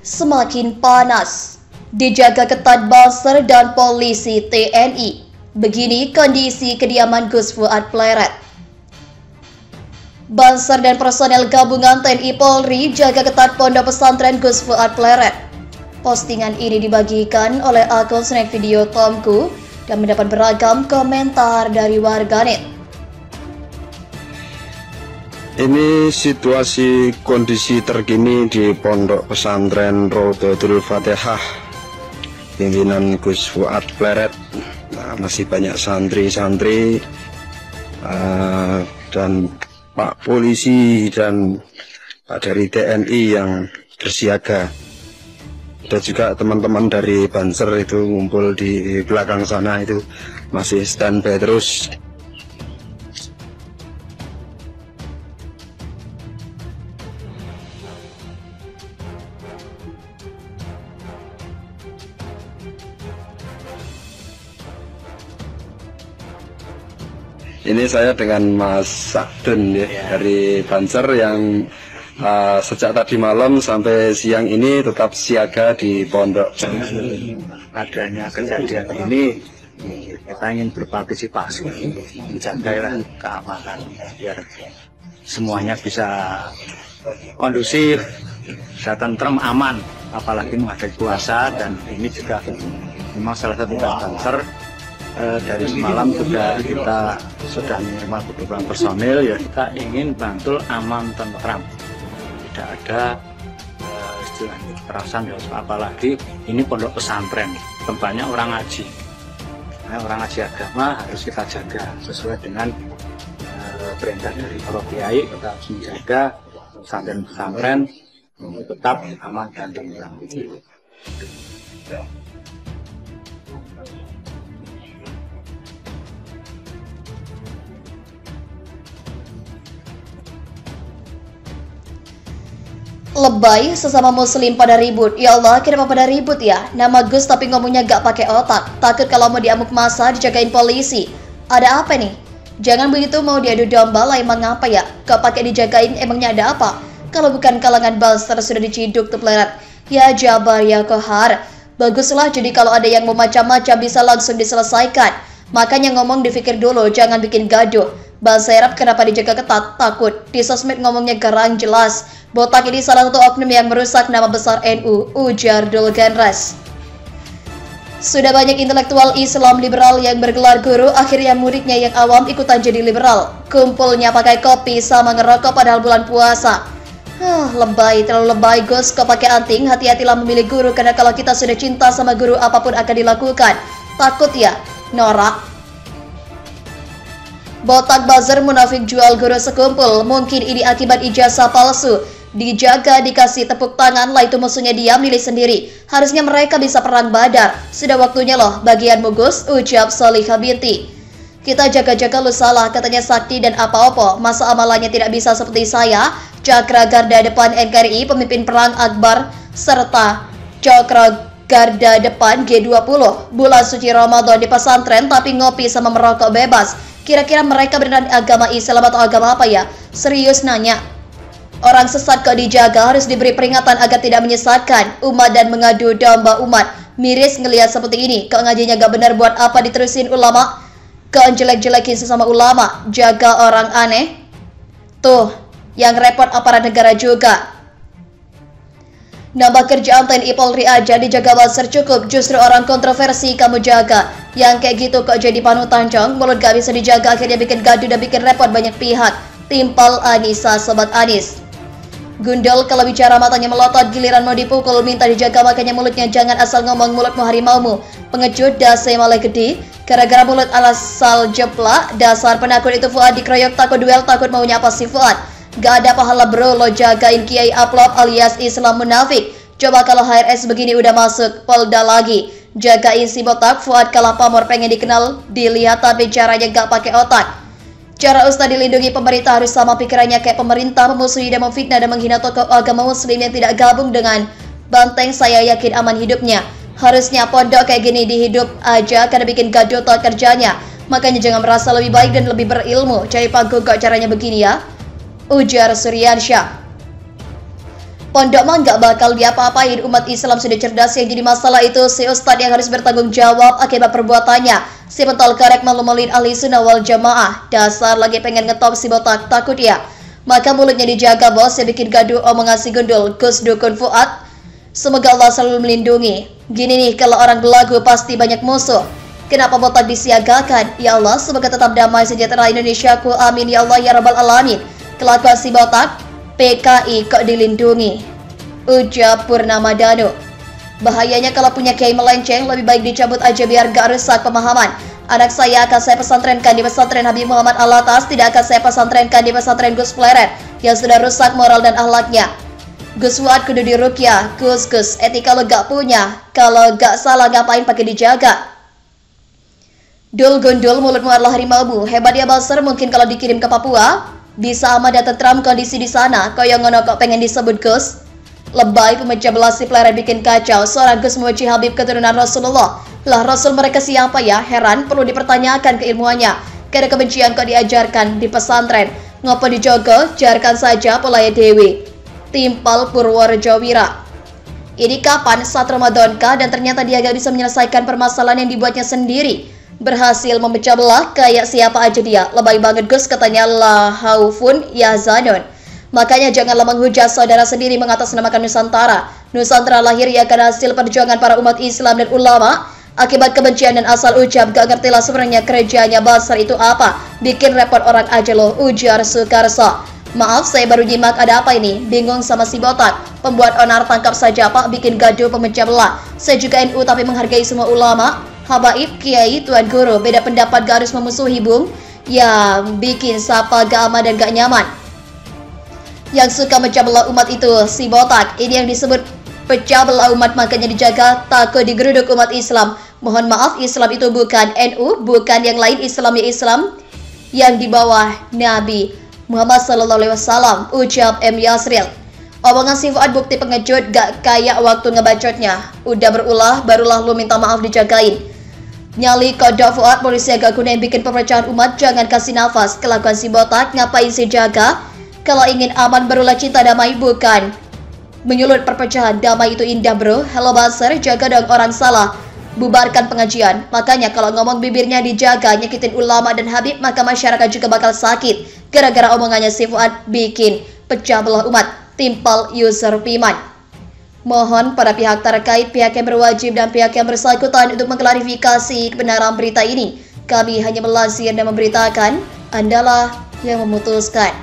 semakin panas, dijaga ketat Banser dan polisi TNI. Begini kondisi kediaman Gus Fuad Pleret. Banser dan personel gabungan TNI Polri jaga ketat pondok pesantren Gus Fuad Pleret. Postingan ini dibagikan oleh akun snack video Tomku dan mendapat beragam komentar dari warganet. Ini situasi kondisi terkini di Pondok Pesantren Rodotul Fatihah pimpinan Gus Fuad Pleret. Nah, masih banyak santri-santri dan Pak Polisi dan Pak dari TNI yang bersiaga. Ada juga teman-teman dari Banser itu ngumpul di belakang sana, itu masih standby terus. Ini saya dengan Mas Sakdun ya, dari Banser yang sejak tadi malam sampai siang ini tetap siaga di pondok. Adanya kejadian ini kita ingin berpartisipasi menjaga keamanan biar semuanya bisa kondusif, bisa tentrem, aman, apalagi menghadapi puasa. Dan ini juga memang salah satu Banser. Dari semalam juga kita sudah menerima kebutuhan personil, ya kita ingin bantul aman tentram, tidak ada istilahnya kekerasan dan apalagi ini pondok pesantren, tempatnya orang ngaji. Nah, orang ngaji agama harus kita jaga sesuai dengan perintah dari para kiai. Kita harus menjaga pesantren-pesantren tetap aman dan tentram. Lebay, sesama muslim pada ribut. Ya Allah, kenapa pada ribut ya? Nama Gus tapi ngomongnya gak pakai otak. Takut kalau mau diamuk masa dijagain polisi. Ada apa nih? Jangan begitu, mau diadu domba lah emang apa ya? Gak pakai dijagain emangnya ada apa? Kalau bukan kalangan Banser sudah diciduk tuh Pleret. Ya Jabar ya Kohar. Baguslah, jadi kalau ada yang mau macam-macam bisa langsung diselesaikan. Makanya ngomong dipikir dulu, jangan bikin gaduh. Banser kenapa dijaga ketat? Takut. Di sosmed ngomongnya garang jelas. Botak ini salah satu oknum yang merusak nama besar NU, ujar Dul Genres. Sudah banyak intelektual Islam liberal yang bergelar guru, akhirnya muridnya yang awam ikutan jadi liberal. Kumpulnya pakai kopi sama ngerokok padahal bulan puasa. Lebay, terlalu lebay Gus, kok pakai anting? Hati-hatilah memilih guru, karena kalau kita sudah cinta sama guru apapun akan dilakukan. Takut ya? Norak. Botak buzzer munafik jual guru sekumpul, mungkin ini akibat ijazah palsu. Dijaga, dikasih tepuk tangan, lah itu musuhnya dia milih sendiri. Harusnya mereka bisa perang Badar. Sudah waktunya loh bagianmu Gus, ucap Solihah binti. Kita jaga-jaga lu salah, katanya Sakti dan apa-apa. Masa amalannya tidak bisa seperti saya? Cakra Garda Depan NKRI, pemimpin perang Akbar, serta Cakra Garda Depan G20. Bulan suci Ramadan di pesantren tapi ngopi sama merokok bebas. Kira-kira mereka beneran agama Islam atau agama apa ya? Serius nanya. Orang sesat kok dijaga, harus diberi peringatan agar tidak menyesatkan umat dan mengadu domba umat. Miris ngelihat seperti ini, kok ngajinya gak benar, buat apa diterusin ulama? Kok jelek-jelekin sesama ulama, jaga orang aneh? Tuh, yang repot aparat negara juga. Nambah kerjaan TNI Polri aja dijaga Banser cukup, justru orang kontroversi kamu jaga. Yang kayak gitu kok jadi panutan cong, mulut gak bisa dijaga akhirnya bikin gaduh dan bikin repot banyak pihak. Timpal Anissa, Sobat Anis. Gundul kalau bicara matanya melotot, giliran mau dipukul minta dijaga, makanya mulutnya jangan asal ngomong, mulutmu harimaumu. Pengecut dase malah gede, gara-gara mulut asal jeplak, dasar penakut itu Fuad dikeroyok takut duel, takut mau nyapa si Fuad. Gak ada pahala bro, lo jagain Kiai Aplop alias Islam munafik. Coba kalau HRS begini udah masuk Polda lagi. Jagain si botak, Fuad kalah pamor pengen dikenal, dilihat tapi caranya gak pakai otak. Cara Ustaz dilindungi pemerintah harus sama pikirannya kayak pemerintah, memusuhi dan memfitnah dan menghina tokoh agama muslim yang tidak gabung dengan banteng. Saya yakin aman hidupnya. Harusnya pondok kayak gini dihidup aja karena bikin gaduh toh kerjanya. Makanya jangan merasa lebih baik dan lebih berilmu. Cari panggung kok caranya begini ya, ujar Suryansyah. Pondok mah nggak bakal diapa-apain, umat Islam sudah cerdas, yang jadi masalah itu si Ustadz yang harus bertanggung jawab akibat perbuatannya. Si pentol karek malu-maluin ahli sunnah wal jamaah, dasar lagi pengen ngetop si botak, takut ya. Maka mulutnya dijaga bos, yang bikin gaduh omongan si gundul, Gus Dukun Fuad. Semoga Allah selalu melindungi. Gini nih, kalau orang belagu pasti banyak musuh. Kenapa botak disiagakan? Ya Allah, semoga tetap damai sejahtera Indonesia ku, amin ya Allah ya rabbal alamin. Kelakuan si botak, PKI kok dilindungi, ujar Purnama Danu. Bahayanya kalau punya kiai melenceng, lebih baik dicabut aja biar gak rusak pemahaman. Anak saya akan saya pesantrenkan di pesantren Habib Muhammad Alatas, tidak akan saya pesantrenkan di pesantren Gus Pleret yang sudah rusak moral dan akhlaknya. Gus Fuad kudu dirukyah, Gus, etika lo gak punya, kalau gak salah ngapain pakai dijaga. Dul gundul, mulutmu adalah harimaumu, hebat ya Basar, mungkin kalau dikirim ke Papua bisa aman dan tentram kondisi di sana. Kau yang ngono kok pengen disebut Gus? Lebay, pemecah belah si Pleret bikin kacau. Seorang Gus memuji Habib keturunan Rasulullah. Lah Rasul mereka siapa ya? Heran, perlu dipertanyakan keilmuannya. Karena kebencian kok diajarkan di pesantren. Ngopo dijogo? Jarkan saja polaya dewi. Timpal Purworejo Wira. Ini kapan? Saat Ramadan kah? Dan ternyata dia gak bisa menyelesaikan permasalahan yang dibuatnya sendiri. Berhasil memecah belah, kayak siapa aja dia. Lebay banget Gus, katanya la haufun ya zanun. Makanya janganlah menghujat saudara sendiri mengatasnamakan Nusantara. Nusantara lahir ya karena hasil perjuangan para umat Islam dan ulama. Akibat kebencian dan asal ucap, gak ngertilah sebenarnya kerjanya Basar itu apa. Bikin repot orang aja loh, ujar Sukarso. Maaf, saya baru nyimak, ada apa ini? Bingung sama si botak. Pembuat onar, tangkap saja Pak, bikin gaduh pemecah belah. Saya juga NU tapi menghargai semua ulama. Habaib, kiai, tuan guru, beda pendapat gak harus memusuhi bung. Yang bikin sapa gak aman dan gak nyaman. Yang suka mecah belah umat itu si botak. Ini yang disebut pecah belah umat, makanya dijaga, takut digeruduk umat Islam. Mohon maaf, Islam itu bukan NU, bukan yang lain. Islam ya Islam yang di bawah Nabi Muhammad SAW, ucap M. Yasril. Omongan si Fuad bukti pengejut, gak kayak waktu ngebacotnya. Udah berulah, barulah lu minta maaf dijagain. Nyali kodok Fuad, polisi agak guna yang bikin perpecahan umat, jangan kasih nafas. Kelakuan si botak, ngapain si jaga? Kalau ingin aman barulah cinta damai, bukan menyulut perpecahan. Damai itu indah bro. Hello Basar, jaga dong orang salah, bubarkan pengajian. Makanya kalau ngomong bibirnya dijaga, nyakitin ulama dan Habib, maka masyarakat juga bakal sakit. Gara-gara omongannya si Fuad bikin pecah belah umat. Timpal user Piman. Mohon para pihak terkait, pihak yang berwajib dan pihak yang bersangkutan untuk mengklarifikasi kebenaran berita ini. Kami hanya melansir dan memberitakan, Andalah yang memutuskan.